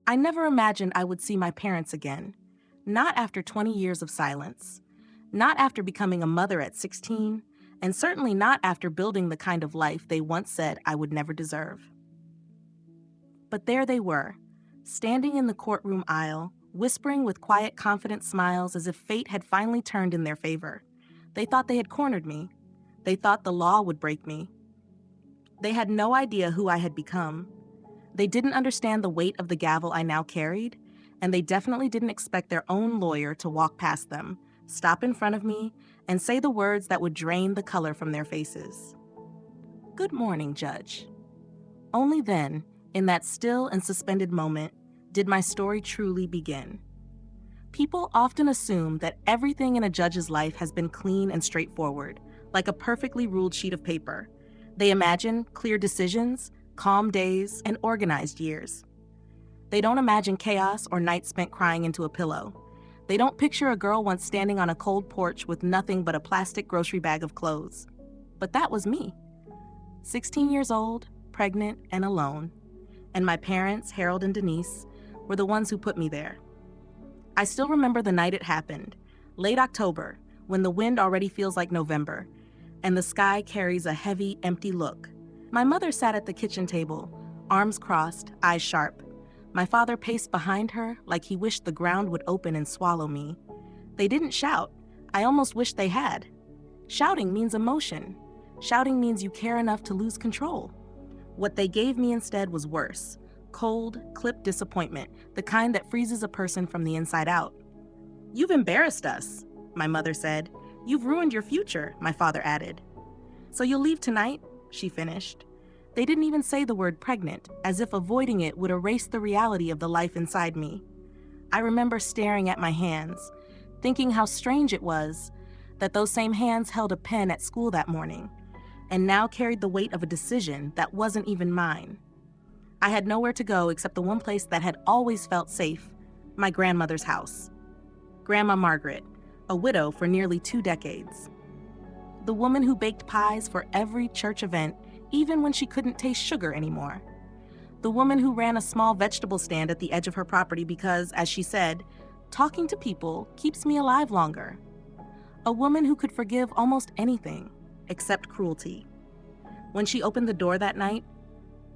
I never imagined I would see my parents again. Not after 20 years of silence. Not after becoming a mother at 16, and certainly not after building the kind of life they once said I would never deserve. But there they were, standing in the courtroom aisle, whispering with quiet, confident smiles as if fate had finally turned in their favor. They thought they had cornered me. They thought the law would break me. They had no idea who I had become. They didn't understand the weight of the gavel I now carried, and they definitely didn't expect their own lawyer to walk past them, stop in front of me, and say the words that would drain the color from their faces. "Good morning, Judge." Only then, in that still and suspended moment, did my story truly begin. People often assume that everything in a judge's life has been clean and straightforward, like a perfectly ruled sheet of paper. They imagine clear decisions, calm days, and organized years. They don't imagine chaos or nights spent crying into a pillow. They don't picture a girl once standing on a cold porch with nothing but a plastic grocery bag of clothes. But that was me. 16 years old, pregnant, and alone. And my parents, Harold and Denise, were the ones who put me there. I still remember the night it happened, late October, when the wind already feels like November, and the sky carries a heavy, empty look. My mother sat at the kitchen table, arms crossed, eyes sharp. My father paced behind her like he wished the ground would open and swallow me. They didn't shout. I almost wished they had. Shouting means emotion. Shouting means you care enough to lose control. What they gave me instead was worse. Cold, clipped disappointment, the kind that freezes a person from the inside out. "You've embarrassed us," my mother said. "You've ruined your future," my father added. "So you'll leave tonight?" she finished. They didn't even say the word pregnant, as if avoiding it would erase the reality of the life inside me. I remember staring at my hands, thinking how strange it was that those same hands held a pen at school that morning, and now carried the weight of a decision that wasn't even mine. I had nowhere to go except the one place that had always felt safe, my grandmother's house. Grandma Margaret, a widow for nearly 2 decades. The woman who baked pies for every church event, even when she couldn't taste sugar anymore. The woman who ran a small vegetable stand at the edge of her property because, as she said, talking to people keeps me alive longer. A woman who could forgive almost anything, except cruelty. When she opened the door that night,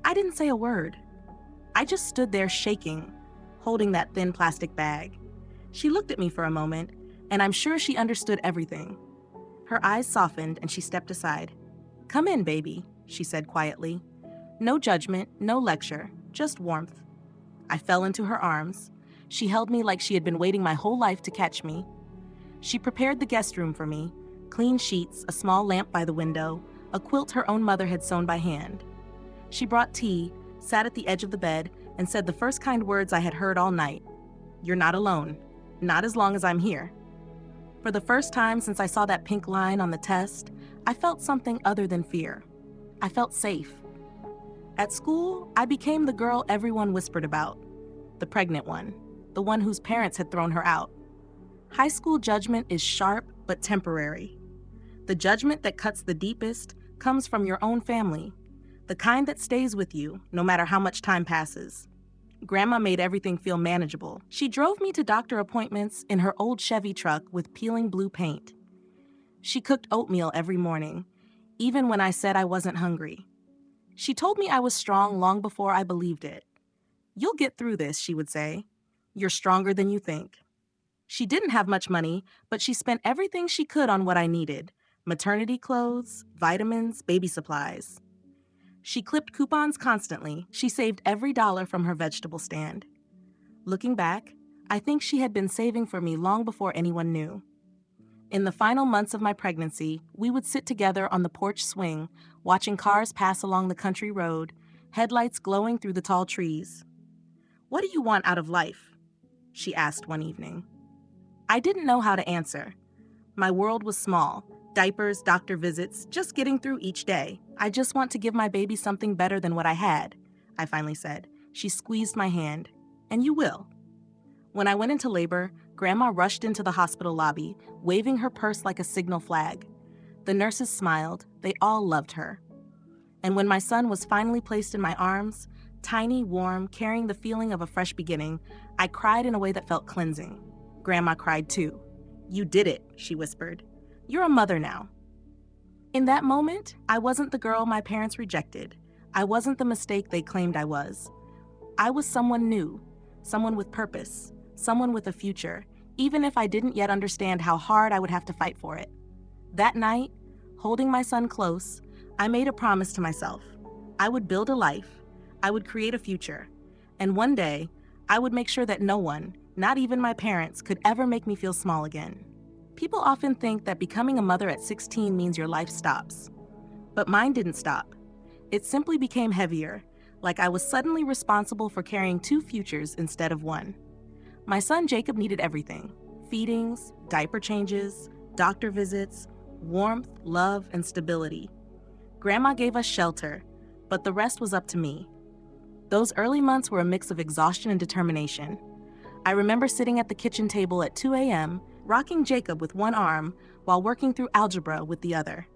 I didn't say a word. I just stood there shaking, holding that thin plastic bag. She looked at me for a moment, and I'm sure she understood everything. Her eyes softened and she stepped aside. "Come in, baby," she said quietly. No judgment, no lecture, just warmth. I fell into her arms. She held me like she had been waiting my whole life to catch me. She prepared the guest room for me, clean sheets, a small lamp by the window, a quilt her own mother had sewn by hand. She brought tea, sat at the edge of the bed, and said the first kind words I had heard all night. "You're not alone. Not as long as I'm here." For the first time since I saw that pink line on the test, I felt something other than fear. I felt safe. At school, I became the girl everyone whispered about, the pregnant one, the one whose parents had thrown her out. High school judgment is sharp but temporary. The judgment that cuts the deepest comes from your own family, the kind that stays with you no matter how much time passes. Grandma made everything feel manageable. She drove me to doctor appointments in her old Chevy truck with peeling blue paint. She cooked oatmeal every morning, even when I said I wasn't hungry. She told me I was strong long before I believed it. "You'll get through this," she would say. "You're stronger than you think." She didn't have much money, but she spent everything she could on what I needed: maternity clothes, vitamins, baby supplies. She clipped coupons constantly. She saved every dollar from her vegetable stand. Looking back, I think she had been saving for me long before anyone knew. In the final months of my pregnancy, we would sit together on the porch swing, watching cars pass along the country road, headlights glowing through the tall trees. "What do you want out of life?" she asked one evening. I didn't know how to answer. My world was small. Diapers, doctor visits, just getting through each day. "I just want to give my baby something better than what I had," I finally said. She squeezed my hand. "And you will." When I went into labor, Grandma rushed into the hospital lobby, waving her purse like a signal flag. The nurses smiled. They all loved her. And when my son was finally placed in my arms, Tiny, warm, carrying the feeling of a fresh beginning, I cried in a way that felt cleansing. Grandma cried too. "You did it," she whispered. "You're a mother now." In that moment, I wasn't the girl my parents rejected. I wasn't the mistake they claimed I was. I was someone new, someone with purpose, someone with a future, even if I didn't yet understand how hard I would have to fight for it. That night, holding my son close, I made a promise to myself. I would build a life, I would create a future, and one day, I would make sure that no one, not even my parents, could ever make me feel small again. People often think that becoming a mother at 16 means your life stops. But mine didn't stop. It simply became heavier, like I was suddenly responsible for carrying two futures instead of one. My son Jacob needed everything: feedings, diaper changes, doctor visits, warmth, love, and stability. Grandma gave us shelter, but the rest was up to me. Those early months were a mix of exhaustion and determination. I remember sitting at the kitchen table at 2 a.m., rocking Jacob with one arm while working through algebra with the other.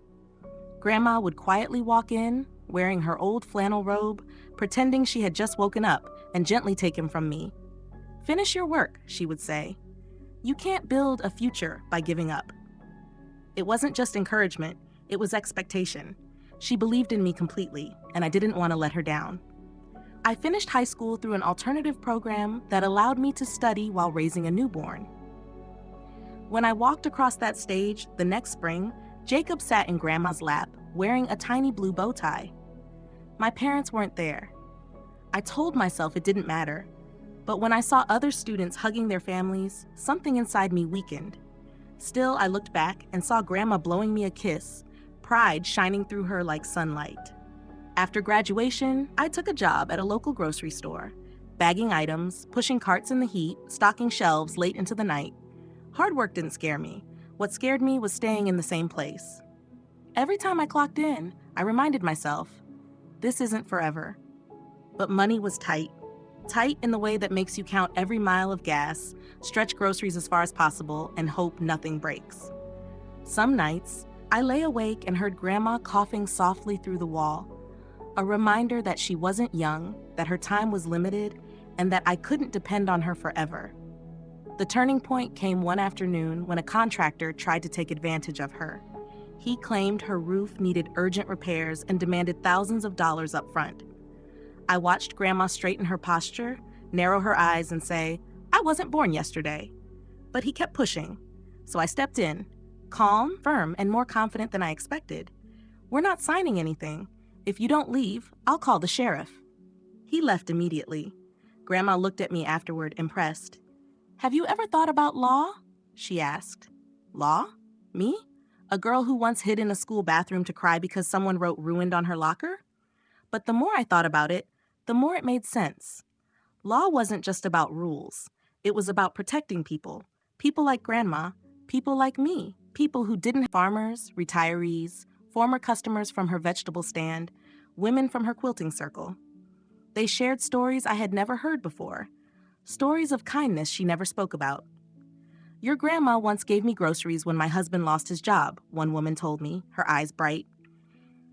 Grandma would quietly walk in, wearing her old flannel robe, pretending she had just woken up, and gently take him from me. "Finish your work," she would say. "You can't build a future by giving up." It wasn't just encouragement, it was expectation. She believed in me completely, and I didn't want to let her down. I finished high school through an alternative program that allowed me to study while raising a newborn. When I walked across that stage the next spring, Jacob sat in Grandma's lap, wearing a tiny blue bow tie. My parents weren't there. I told myself it didn't matter, but when I saw other students hugging their families, something inside me weakened. Still, I looked back and saw Grandma blowing me a kiss, pride shining through her like sunlight. After graduation, I took a job at a local grocery store, bagging items, pushing carts in the heat, stocking shelves late into the night. Hard work didn't scare me. What scared me was staying in the same place. Every time I clocked in, I reminded myself, this isn't forever. But money was tight. Tight in the way that makes you count every mile of gas, stretch groceries as far as possible, and hope nothing breaks. Some nights, I lay awake and heard Grandma coughing softly through the wall, a reminder that she wasn't young, that her time was limited, and that I couldn't depend on her forever. The turning point came one afternoon when a contractor tried to take advantage of her. He claimed her roof needed urgent repairs and demanded thousands of dollars up front. I watched Grandma straighten her posture, narrow her eyes, and say, "I wasn't born yesterday." But he kept pushing, so I stepped in, calm, firm, and more confident than I expected. "We're not signing anything. If you don't leave, I'll call the sheriff." He left immediately. Grandma looked at me afterward, impressed. "Have you ever thought about law?" she asked. "Law? Me? A girl who once hid in a school bathroom to cry because someone wrote 'ruined' on her locker?" But the more I thought about it, the more it made sense. Law wasn't just about rules. It was about protecting people. People like Grandma, people like me, people who didn't have farmers, retirees, former customers from her vegetable stand, women from her quilting circle. They shared stories I had never heard before, stories of kindness she never spoke about. "Your grandma once gave me groceries when my husband lost his job," one woman told me, her eyes bright.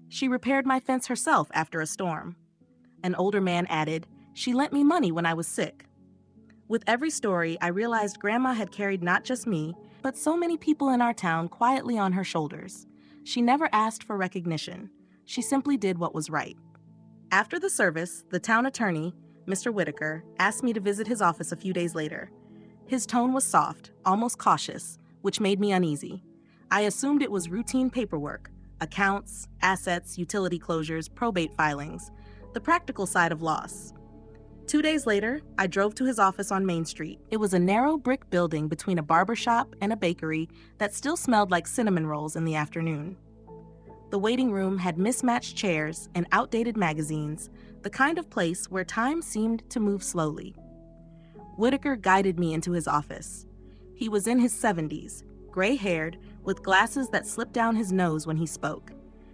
"She repaired my fence herself after a storm." An older man added, "She lent me money when I was sick." With every story, I realized Grandma had carried not just me, but so many people in our town quietly on her shoulders. She never asked for recognition. She simply did what was right. After the service, the town attorney, Mr. Whitaker, asked me to visit his office a few days later. His tone was soft, almost cautious, which made me uneasy. I assumed it was routine paperwork, accounts, assets, utility closures, probate filings, the practical side of loss. 2 days later, I drove to his office on Main Street. It was a narrow brick building between a barber shop and a bakery that still smelled like cinnamon rolls in the afternoon. The waiting room had mismatched chairs and outdated magazines, the kind of place where time seemed to move slowly. Whitaker guided me into his office. He was in his 70s, gray-haired, with glasses that slipped down his nose when he spoke.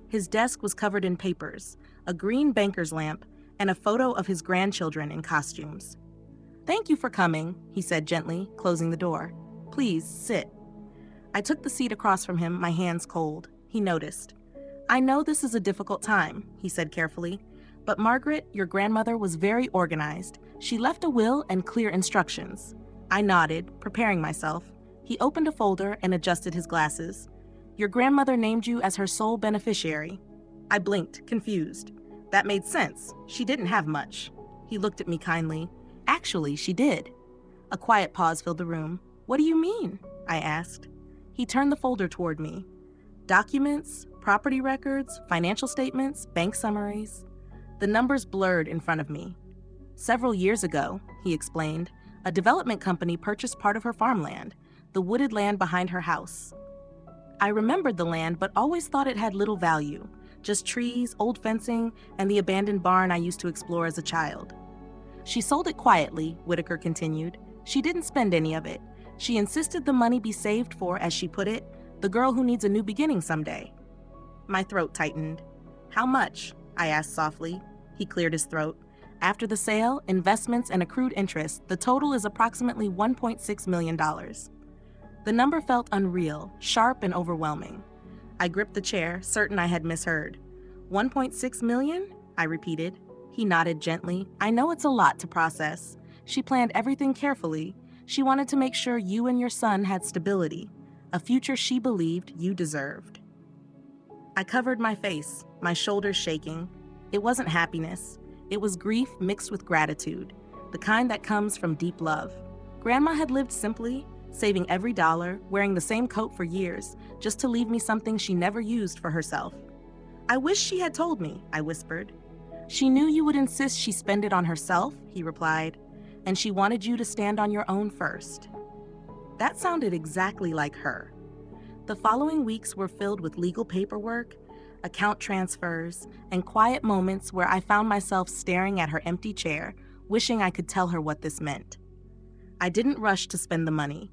His desk was covered in papers, a green banker's lamp, and a photo of his grandchildren in costumes. "Thank you for coming," he said gently, closing the door. "Please, sit." I took the seat across from him, my hands cold. He noticed. "I know this is a difficult time," he said carefully, But Margaret, your grandmother, was very organized. She left a will and clear instructions. I nodded, preparing myself. He opened a folder and adjusted his glasses. Your grandmother named you as her sole beneficiary. I blinked, confused. That made sense. She didn't have much. He looked at me kindly. Actually, she did. A quiet pause filled the room. What do you mean? I asked. He turned the folder toward me. Documents, property records, financial statements, bank summaries. The numbers blurred in front of me. Several years ago, he explained, a development company purchased part of her farmland, the wooded land behind her house. I remembered the land, but always thought it had little value. Just trees, old fencing, and the abandoned barn I used to explore as a child. She sold it quietly, Whitaker continued. She didn't spend any of it. She insisted the money be saved for, as she put it, the girl who needs a new beginning someday. My throat tightened. How much? I asked softly. He cleared his throat. After the sale, investments, and accrued interest, the total is approximately $1.6 million. The number felt unreal, sharp, and overwhelming. I gripped the chair, certain I had misheard. 1.6 million? I repeated. He nodded gently. I know it's a lot to process. She planned everything carefully. She wanted to make sure you and your son had stability, a future she believed you deserved. I covered my face, my shoulders shaking. It wasn't happiness. It was grief mixed with gratitude, the kind that comes from deep love. Grandma had lived simply, saving every dollar, wearing the same coat for years, just to leave me something she never used for herself. I wish she had told me, I whispered. She knew you would insist she spend it on herself, he replied, and she wanted you to stand on your own first. That sounded exactly like her. The following weeks were filled with legal paperwork, account transfers, and quiet moments where I found myself staring at her empty chair, wishing I could tell her what this meant. I didn't rush to spend the money.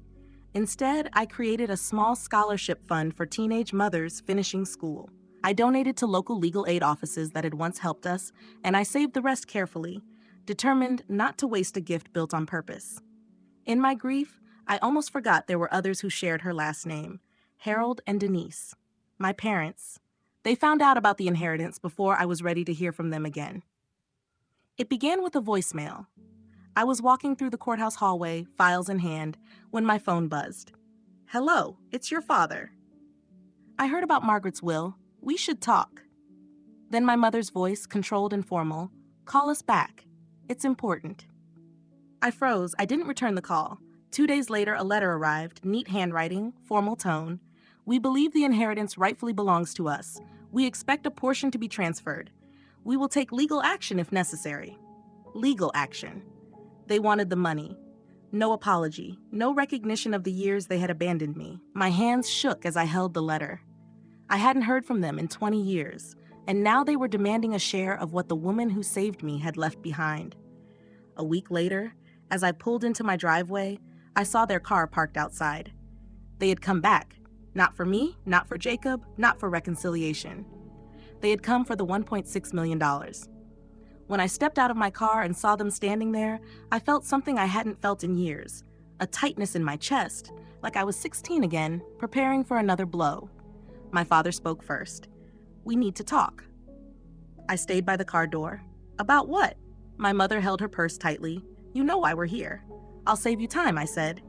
Instead, I created a small scholarship fund for teenage mothers finishing school. I donated to local legal aid offices that had once helped us, and I saved the rest carefully, determined not to waste a gift built on purpose. In my grief, I almost forgot there were others who shared her last name, Harold and Denise, my parents. They found out about the inheritance before I was ready to hear from them again. It began with a voicemail. I was walking through the courthouse hallway, files in hand, when my phone buzzed. Hello, it's your father. I heard about Margaret's will. We should talk. Then my mother's voice, controlled and formal. Call us back. It's important. I froze. I didn't return the call. 2 days later, a letter arrived, neat handwriting, formal tone. We believe the inheritance rightfully belongs to us. We expect a portion to be transferred. We will take legal action if necessary. Legal action. They wanted the money. No apology, no recognition of the years they had abandoned me. My hands shook as I held the letter. I hadn't heard from them in 20 years, and now they were demanding a share of what the woman who saved me had left behind. A week later, as I pulled into my driveway, I saw their car parked outside. They had come back. Not for me, not for Jacob, not for reconciliation. They had come for the $1.6 million. When I stepped out of my car and saw them standing there, I felt something I hadn't felt in years, a tightness in my chest, like I was 16 again, preparing for another blow. My father spoke first. We need to talk. I stayed by the car door. About what? My mother held her purse tightly. You know why we're here. I'll save you time, I said.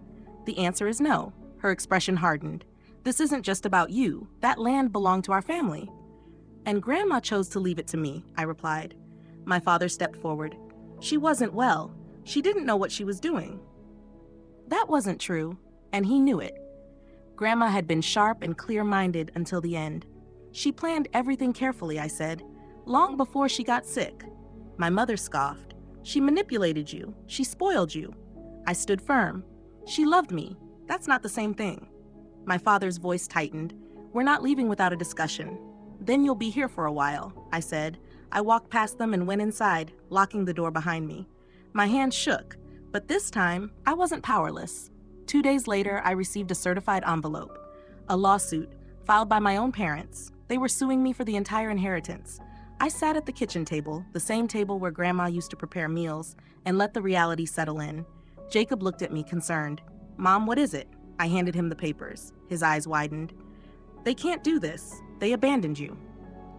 The answer is no. Her expression hardened. This isn't just about you. That land belonged to our family. And Grandma chose to leave it to me, I replied. My father stepped forward. She wasn't well. She didn't know what she was doing. That wasn't true, and he knew it. Grandma had been sharp and clear-minded until the end. She planned everything carefully, I said, long before she got sick. My mother scoffed. She manipulated you. She spoiled you. I stood firm. She loved me. That's not the same thing. My father's voice tightened. We're not leaving without a discussion. Then you'll be here for a while, I said. I walked past them and went inside, locking the door behind me. My hand shook, but this time, I wasn't powerless. 2 days later, I received a certified envelope, a lawsuit, filed by my own parents. They were suing me for the entire inheritance. I sat at the kitchen table, the same table where Grandma used to prepare meals, and let the reality settle in. Jacob looked at me, concerned. Mom, what is it? I handed him the papers. His eyes widened. They can't do this. They abandoned you.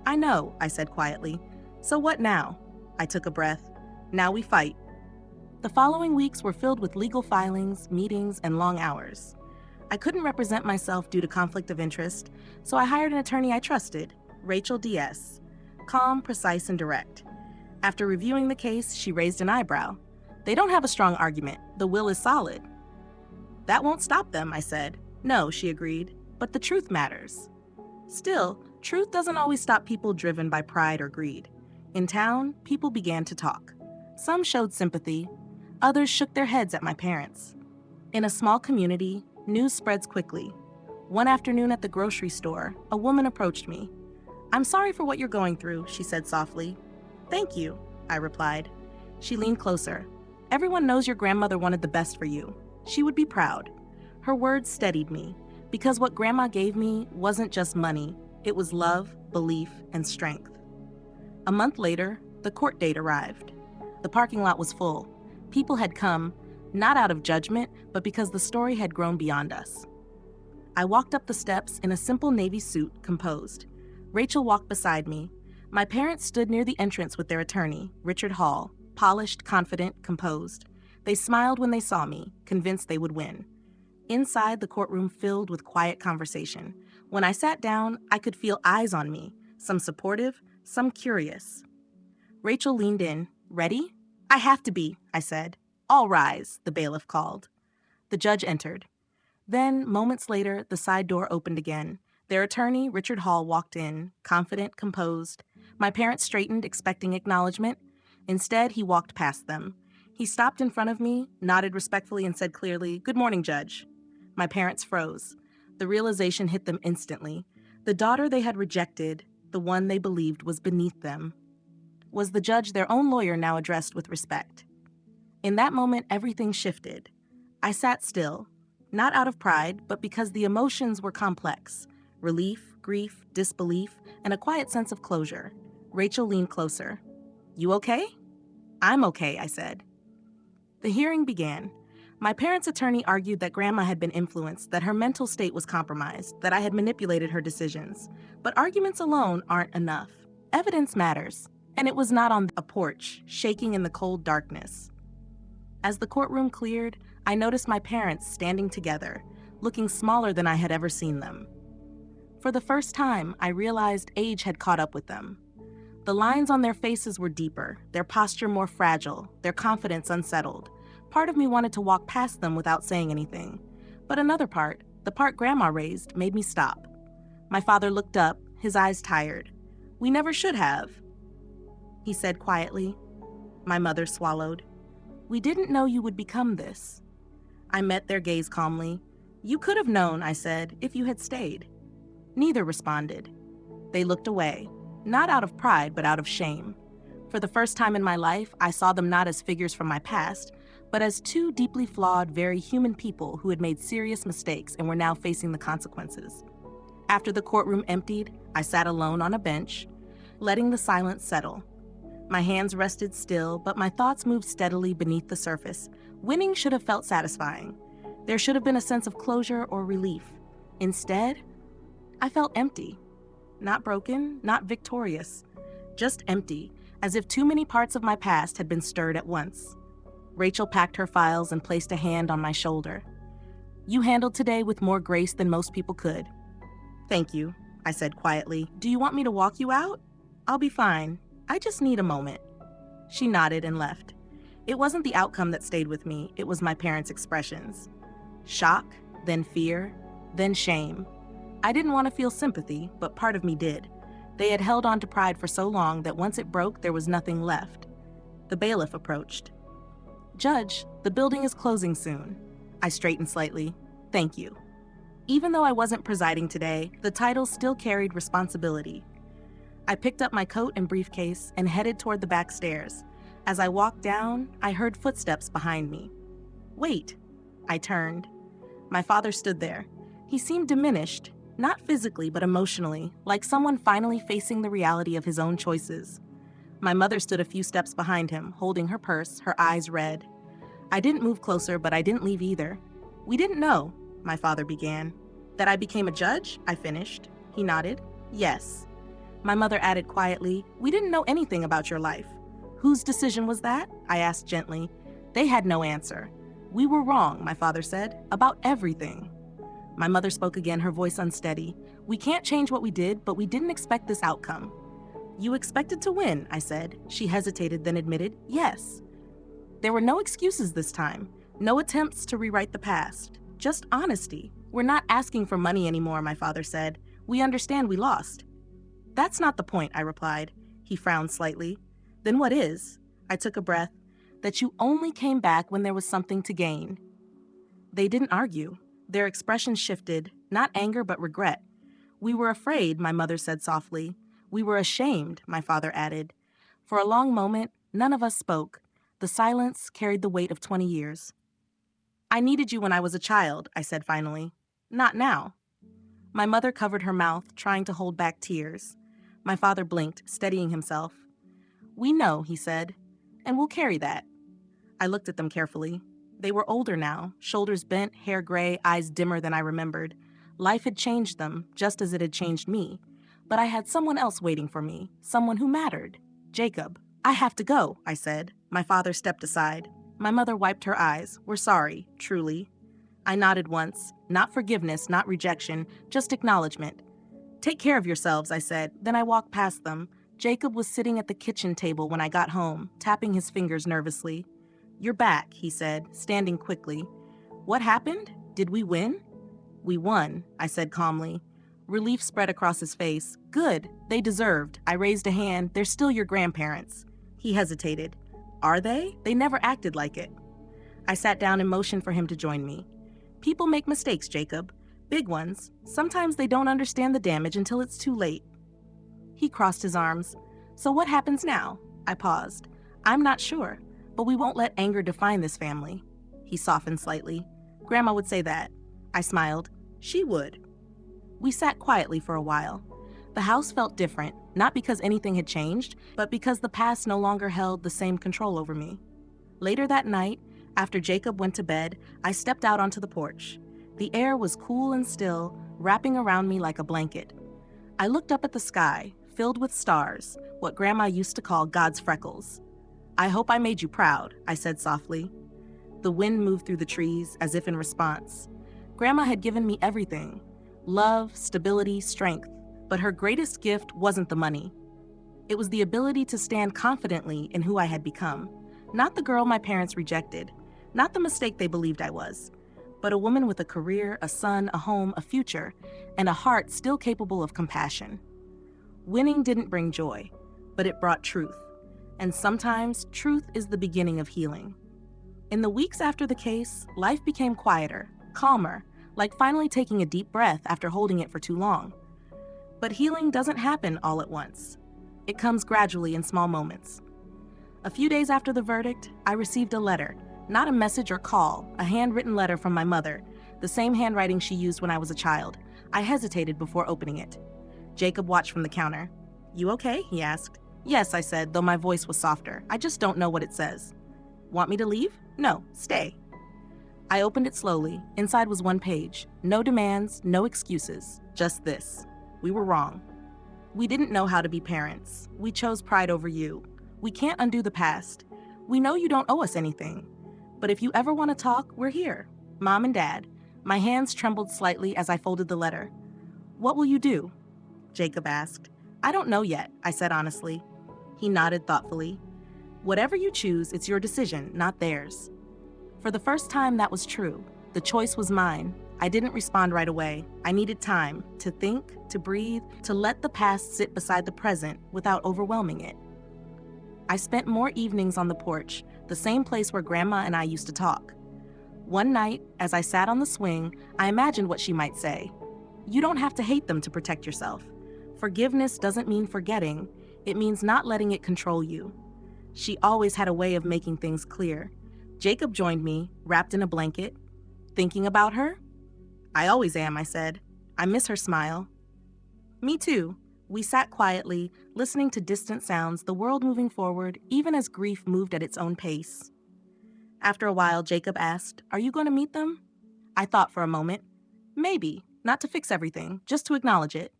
I know, I said quietly. So what now? I took a breath. Now we fight. The following weeks were filled with legal filings, meetings, and long hours. I couldn't represent myself due to conflict of interest, so I hired an attorney I trusted, Rachel D.S., calm, precise, and direct. After reviewing the case, she raised an eyebrow. They don't have a strong argument. The will is solid. That won't stop them, I said. No, she agreed, but the truth matters. Still, truth doesn't always stop people driven by pride or greed. In town, people began to talk. Some showed sympathy. Others shook their heads at my parents. In a small community, news spreads quickly. One afternoon at the grocery store, a woman approached me. "I'm sorry for what you're going through," she said softly. "Thank you," I replied. She leaned closer. "Everyone knows your grandmother wanted the best for you. She would be proud." Her words steadied me, because what Grandma gave me wasn't just money. It was love, belief, and strength. A month later, the court date arrived. The parking lot was full. People had come, not out of judgment, but because the story had grown beyond us. I walked up the steps in a simple navy suit, composed. Rachel walked beside me. My parents stood near the entrance with their attorney, Richard Hall, polished, confident, composed. They smiled when they saw me, convinced they would win. Inside, the courtroom filled with quiet conversation. When I sat down, I could feel eyes on me, some supportive, some curious. Rachel leaned in. "Ready?" "I have to be," I said. "All rise," the bailiff called. The judge entered. Then, moments later, the side door opened again. Their attorney, Richard Hall, walked in, confident, composed. My parents straightened, expecting acknowledgement. Instead, he walked past them. He stopped in front of me, nodded respectfully, and said clearly, "Good morning, Judge." My parents froze. The realization hit them instantly. The daughter they had rejected, the one they believed was beneath them. Was the judge their own lawyer now addressed with respect? In that moment, everything shifted. I sat still, not out of pride, but because the emotions were complex. Relief, grief, disbelief, and a quiet sense of closure. Rachel leaned closer. "You okay?" "I'm okay," I said. The hearing began. My parents' attorney argued that Grandma had been influenced, that her mental state was compromised, that I had manipulated her decisions. But arguments alone aren't enough. Evidence matters. And it was not on a porch, shaking in the cold darkness. As the courtroom cleared, I noticed my parents standing together, looking smaller than I had ever seen them. For the first time, I realized age had caught up with them. The lines on their faces were deeper, their posture more fragile, their confidence unsettled. Part of me wanted to walk past them without saying anything. But another part, the part Grandma raised, made me stop. My father looked up, his eyes tired. "We never should have," he said quietly. My mother swallowed. "We didn't know you would become this." I met their gaze calmly. "You could have known," I said, "if you had stayed." Neither responded. They looked away, not out of pride, but out of shame. For the first time in my life, I saw them not as figures from my past, but as two deeply flawed, very human people who had made serious mistakes and were now facing the consequences. After the courtroom emptied, I sat alone on a bench, letting the silence settle. My hands rested still, but my thoughts moved steadily beneath the surface. Winning should have felt satisfying. There should have been a sense of closure or relief. Instead, I felt empty. Not broken, not victorious. Just empty, as if too many parts of my past had been stirred at once. Rachel packed her files and placed a hand on my shoulder. "You handled today with more grace than most people could." "Thank you," I said quietly. "Do you want me to walk you out?" "I'll be fine. I just need a moment." She nodded and left. It wasn't the outcome that stayed with me, it was my parents' expressions. Shock, then fear, then shame. I didn't want to feel sympathy, but part of me did. They had held on to pride for so long that once it broke, there was nothing left. The bailiff approached. "Judge, the building is closing soon." I straightened slightly. "Thank you." Even though I wasn't presiding today, the title still carried responsibility. I picked up my coat and briefcase and headed toward the back stairs. As I walked down, I heard footsteps behind me. "Wait." I turned. My father stood there. He seemed diminished, not physically but emotionally, like someone finally facing the reality of his own choices. My mother stood a few steps behind him, holding her purse, her eyes red. I didn't move closer, but I didn't leave either. "We didn't know," my father began. "That I became a judge?" I finished. He nodded. "Yes." My mother added quietly, "We didn't know anything about your life. Whose decision was that? I asked gently. They had no answer. We were wrong, my father said, about everything. My mother spoke again, her voice unsteady. We can't change what we did, but we didn't expect this outcome. You expected to win, I said. She hesitated, then admitted, yes. There were no excuses this time, no attempts to rewrite the past, just honesty. We're not asking for money anymore, my father said. We understand we lost. That's not the point, I replied. He frowned slightly. Then what is? I took a breath. That you only came back when there was something to gain. They didn't argue. Their expression shifted, not anger but regret. We were afraid, my mother said softly. We were ashamed, my father added. For a long moment, none of us spoke. The silence carried the weight of 20 years. I needed you when I was a child, I said finally. Not now. My mother covered her mouth, trying to hold back tears. My father blinked, steadying himself. We know, he said, and we'll carry that. I looked at them carefully. They were older now, shoulders bent, hair gray, eyes dimmer than I remembered. Life had changed them, just as it had changed me. But I had someone else waiting for me, someone who mattered. Jacob. I have to go, I said. My father stepped aside. My mother wiped her eyes. We're sorry, truly. I nodded once. Not forgiveness, not rejection, just acknowledgement. Take care of yourselves, I said. Then I walked past them. Jacob was sitting at the kitchen table when I got home, tapping his fingers nervously. You're back, he said, standing quickly. What happened? Did we win? We won, I said calmly. Relief spread across his face. Good, they deserved. I raised a hand. They're still your grandparents. He hesitated. Are they? They never acted like it. I sat down and motioned for him to join me. People make mistakes, Jacob. Big ones. Sometimes they don't understand the damage until it's too late. He crossed his arms. So what happens now? I paused. I'm not sure, but we won't let anger define this family. He softened slightly. Grandma would say that. I smiled. She would. We sat quietly for a while. The house felt different, not because anything had changed, but because the past no longer held the same control over me. Later that night, after Jacob went to bed, I stepped out onto the porch. The air was cool and still, wrapping around me like a blanket. I looked up at the sky, filled with stars, what Grandma used to call God's freckles. I hope I made you proud, I said softly. The wind moved through the trees, as if in response. Grandma had given me everything. Love, stability, strength. But her greatest gift wasn't the money. It was the ability to stand confidently in who I had become. Not the girl my parents rejected. Not the mistake they believed I was. But a woman with a career, a son, a home, a future, and a heart still capable of compassion. Winning didn't bring joy, but it brought truth. And sometimes, truth is the beginning of healing. In the weeks after the case, life became quieter, calmer, like finally taking a deep breath after holding it for too long. But healing doesn't happen all at once. It comes gradually in small moments. A few days after the verdict, I received a letter, not a message or call, a handwritten letter from my mother, the same handwriting she used when I was a child. I hesitated before opening it. Jacob watched from the counter. You okay? He asked. Yes, I said, though my voice was softer. I just don't know what it says. Want me to leave? No, stay. I opened it slowly. Inside was one page. No demands, no excuses. Just this. We were wrong. We didn't know how to be parents. We chose pride over you. We can't undo the past. We know you don't owe us anything. But if you ever want to talk, we're here. Mom and Dad. My hands trembled slightly as I folded the letter. What will you do? Jacob asked. I don't know yet, I said honestly. He nodded thoughtfully. Whatever you choose, it's your decision, not theirs. For the first time, that was true. The choice was mine. I didn't respond right away. I needed time to think, to breathe, to let the past sit beside the present without overwhelming it. I spent more evenings on the porch, the same place where Grandma and I used to talk. One night, as I sat on the swing, I imagined what she might say. You don't have to hate them to protect yourself. Forgiveness doesn't mean forgetting. It means not letting it control you. She always had a way of making things clear. Jacob joined me, wrapped in a blanket. Thinking about her? I always am, I said. I miss her smile. Me too. We sat quietly, listening to distant sounds, the world moving forward, even as grief moved at its own pace. After a while, Jacob asked, Are you going to meet them? I thought for a moment. Maybe, not to fix everything, just to acknowledge it.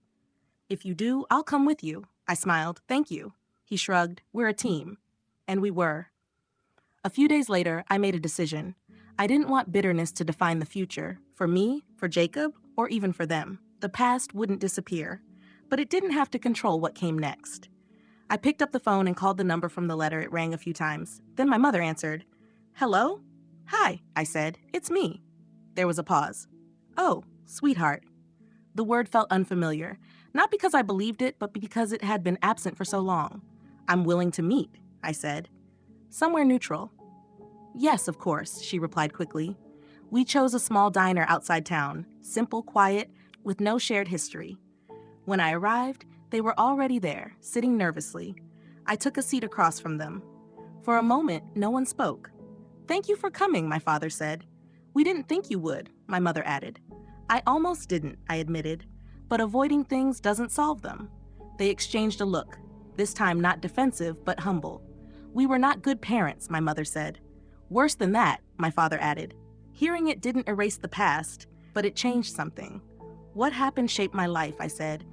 If you do, I'll come with you. I smiled. Thank you. He shrugged. We're a team. And we were. A few days later, I made a decision. I didn't want bitterness to define the future, for me, for Jacob, or even for them. The past wouldn't disappear, but it didn't have to control what came next. I picked up the phone and called the number from the letter. It rang a few times. Then my mother answered. Hello? Hi, I said. It's me. There was a pause. Oh, sweetheart. The word felt unfamiliar, not because I believed it, but because it had been absent for so long. I'm willing to meet, I said. Somewhere neutral. Yes, of course, she replied quickly. We chose a small diner outside town, simple, quiet, with no shared history. When I arrived, they were already there, sitting nervously. I took a seat across from them. For a moment, no one spoke. Thank you for coming, my father said. We didn't think you would, my mother added. I almost didn't, I admitted, but avoiding things doesn't solve them. They exchanged a look, this time not defensive, but humble. We were not good parents, my mother said. Worse than that, my father added. Hearing it didn't erase the past, but it changed something. What happened shaped my life, I said,